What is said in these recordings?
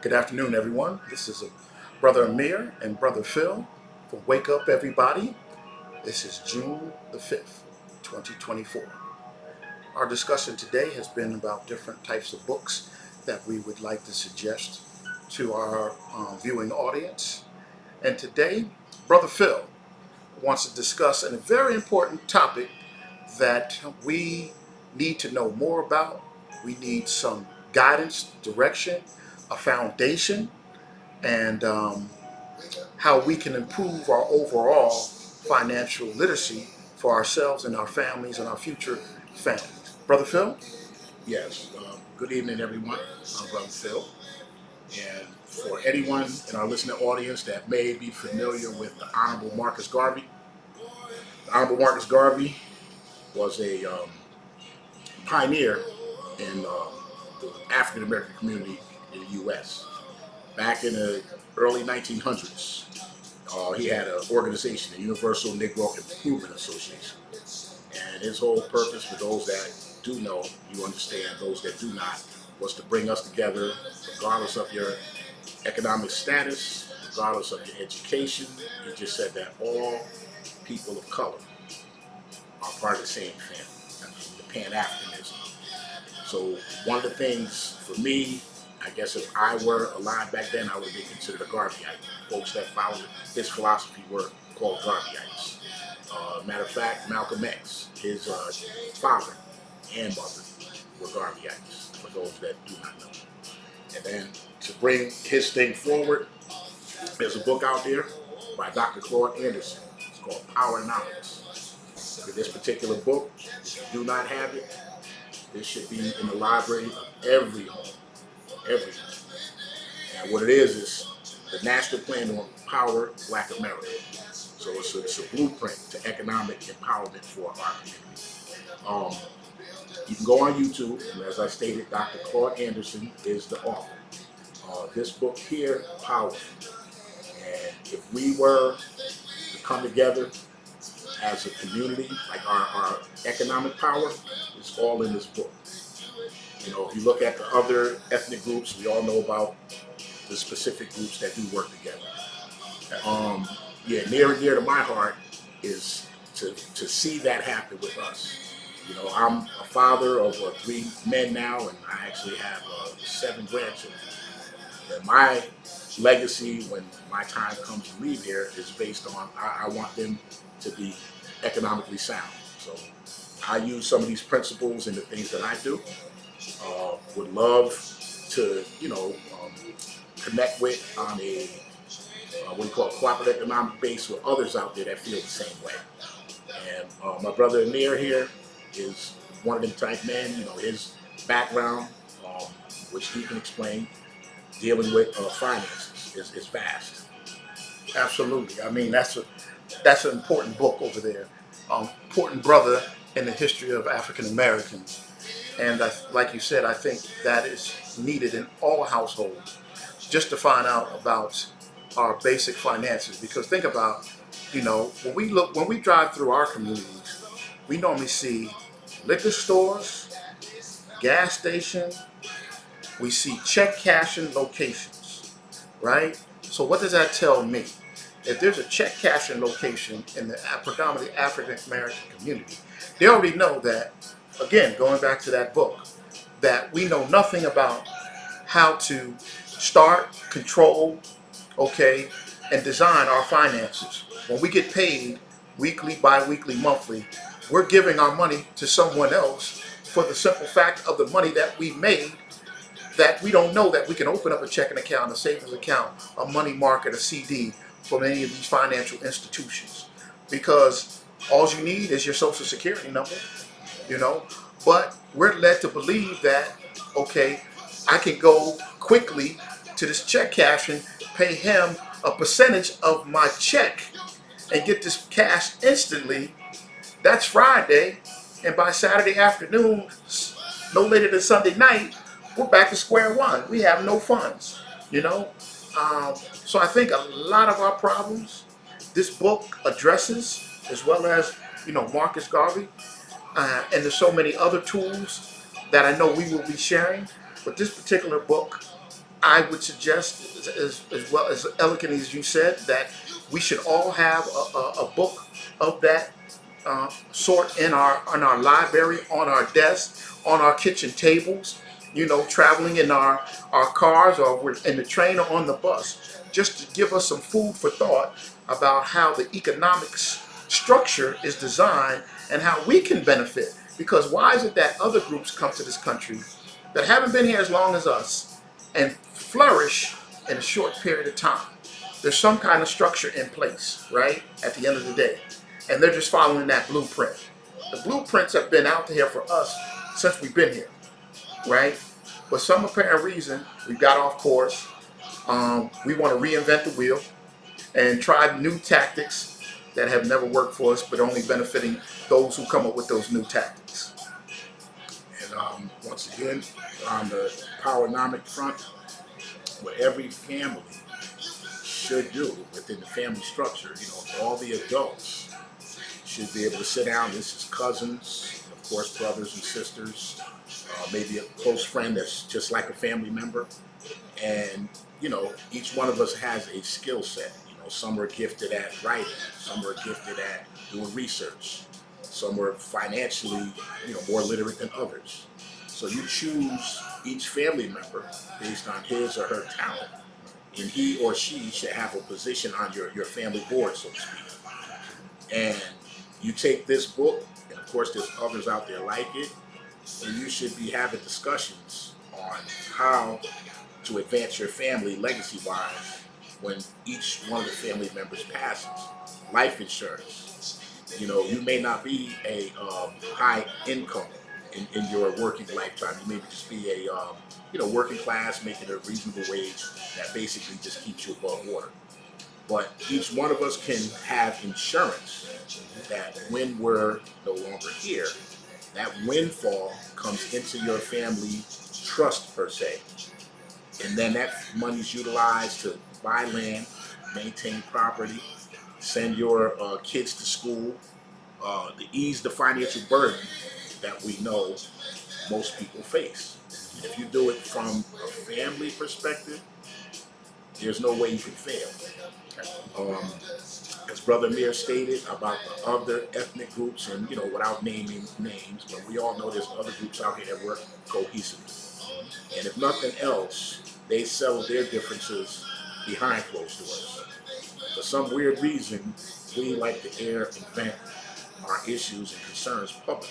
Good afternoon, everyone. This is Brother Amir and Brother Phil from Wake Up Everybody. This is June the 5th, 2024. Our discussion today has been about different types of books that we would like to suggest to our viewing audience. And today, Brother Phil wants to discuss a very important topic that we need to know more about. We need some guidance, direction, a foundation, and how we can improve our overall financial literacy for ourselves and our families and our future families. Brother Phil? Yes. Good evening, everyone. I'm Brother Phil. And for anyone in our listening audience that may be familiar with the Honorable Marcus Garvey, the Honorable Marcus Garvey was a pioneer in the African American community in the U.S. Back in the early 1900s, he had an organization, the Universal Negro Improvement Association. And his whole purpose, for those that do know, you understand, those that do not, was to bring us together, regardless of your economic status, regardless of your education. He just said that all people of color are part of the same family. That's the Pan-Africanism. So one of the things for me, I guess if I were alive back then, I would have been considered a Garveyite. Folks that followed his philosophy were called Garveyites. Matter of fact, Malcolm X, his father and mother were Garveyites, for those that do not know. And then to bring his thing forward, there's a book out there by Dr. Claude Anderson. It's called Powernomics. For this particular book, if you do not have it, this should be in the library of every home. Every home. And what it is the National Plan to Empower Black America. So it's a blueprint to economic empowerment for our community. You can go on YouTube, and as I stated, Dr. Claude Anderson is the author. This book here, powerful. And if we were to come together as a community, like our economic power is all in this book. You know, if you look at the other ethnic groups, we all know about the specific groups that do work together. Near and dear to my heart is to see that happen with us. You know, I'm a father of 3 men now, and I actually have 7 grandchildren. And my legacy, when my time comes to leave here, is based on I want them to be economically sound. So I use some of these principles in the things that I do. Would love to, connect with on a what we call cooperative economic base with others out there that feel the same way. And my brother Amir here is one of them type men. You know, his background, which he can explain, dealing with finances is vast. Absolutely. I mean, that's an important book over there. Important brother in the history of African Americans. And like you said, I think that is needed in all households just to find out about our basic finances. Because think about, when we drive through our communities, we normally see liquor stores, gas stations, we see check cashing locations, right? So what does that tell me? If there's a check cashing location in the predominantly African American community, they already know that, again, going back to that book, that we know nothing about how to start, control, okay, and design our finances. When we get paid weekly, bi-weekly, monthly, we're giving our money to someone else for the simple fact of the money that we made, that we don't know that we can open up a checking account, a savings account, a money market, a CD from any of these financial institutions. Because all you need is your social security number, you know. But we're led to believe that, okay, I can go quickly to this check cashing, pay him a percentage of my check, and get this cash instantly. That's Friday, and by Saturday afternoon, no later than Sunday night, we're back to square one. We have no funds, you know. So I think a lot of our problems, this book addresses, as well as Marcus Garvey, and there's so many other tools that I know we will be sharing. But this particular book, I would suggest, as well as elegant as you said, that we should all have a book of that sort in our library, on our desks, on our kitchen tables. You know, traveling in our cars, or we're in the train or on the bus, just to give us some food for thought about how the economics structure is designed and how we can benefit. Because why is it that other groups come to this country that haven't been here as long as us and flourish in a short period of time? There's some kind of structure in place, right, at the end of the day. And they're just following that blueprint. The blueprints have been out there for us since we've been here, right? For some apparent reason, we got off course. We want to reinvent the wheel and try new tactics that have never worked for us, but only benefiting those who come up with those new tactics. And once again, on the Powernomic front, what every family should do within the family structure, all the adults should be able to sit down. This is cousins, of course, brothers and sisters, maybe a close friend that's just like a family member. And, each one of us has a skill set. Some are gifted at writing, some are gifted at doing research, some are financially, more literate than others. So you choose each family member based on his or her talent, and he or she should have a position on your family board, so to speak. And you take this book, and of course there's others out there like it, and you should be having discussions on how to advance your family legacy-wise when each one of the family members passes. Life insurance. You may not be a high income in your working lifetime. You may just be a working class, making a reasonable wage that basically just keeps you above water. But each one of us can have insurance that when we're no longer here, that windfall comes into your family trust per se. And then that money's utilized to buy land, maintain property, send your kids to school, to ease the financial burden that we know most people face. And if you do it from a family perspective, there's no way you can fail. As Brother Amir stated about the other ethnic groups, and without naming names, but we all know there's other groups out here that work cohesively. And if nothing else, they settle their differences behind closed doors. For some weird reason, we like to air and vent our issues and concerns publicly.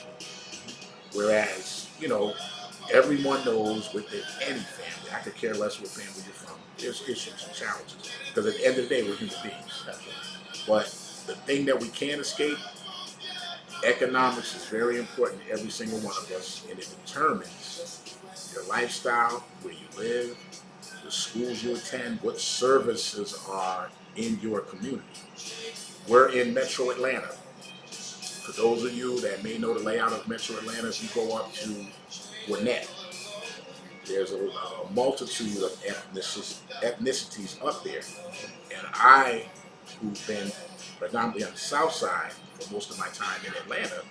Whereas, everyone knows within any family, I could care less what family you're from, there's issues and challenges. Because at the end of the day, we're human beings. But the thing that we can't escape, economics is very important to every single one of us, and it determines your lifestyle, where you live, the schools you attend, what services are in your community. We're in Metro Atlanta. For those of you that may know the layout of Metro Atlanta, if you go up to Gwinnett, there's a multitude of ethnicities up there. And I, who've been predominantly on the south side for most of my time in Atlanta,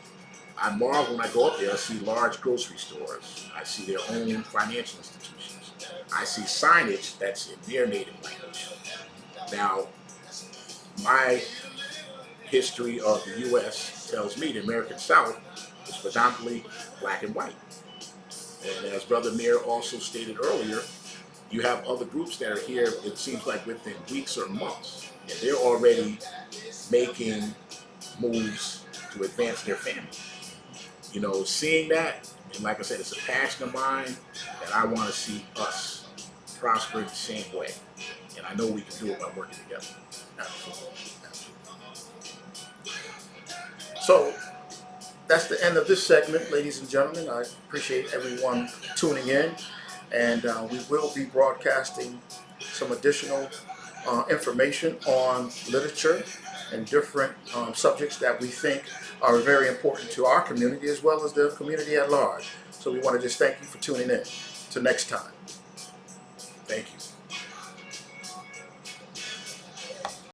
I marvel when I go up there. I see large grocery stores. I see their own financial institutions. I see signage that's in their native language. Now, my history of the U.S. tells me the American South is predominantly black and white. And as Brother Amir also stated earlier, you have other groups that are here, it seems like within weeks or months, and they're already making moves to advance their family. Seeing that, and like I said, it's a passion of mine that I want to see us prosper in the same way. And I know we can do it by working together. Absolutely. So that's the end of this segment, ladies and gentlemen. I appreciate everyone tuning in, and we will be broadcasting some additional information on literature and different subjects that we think are very important to our community as well as the community at large. So we want to just thank you for tuning in. Till next time. Thank you.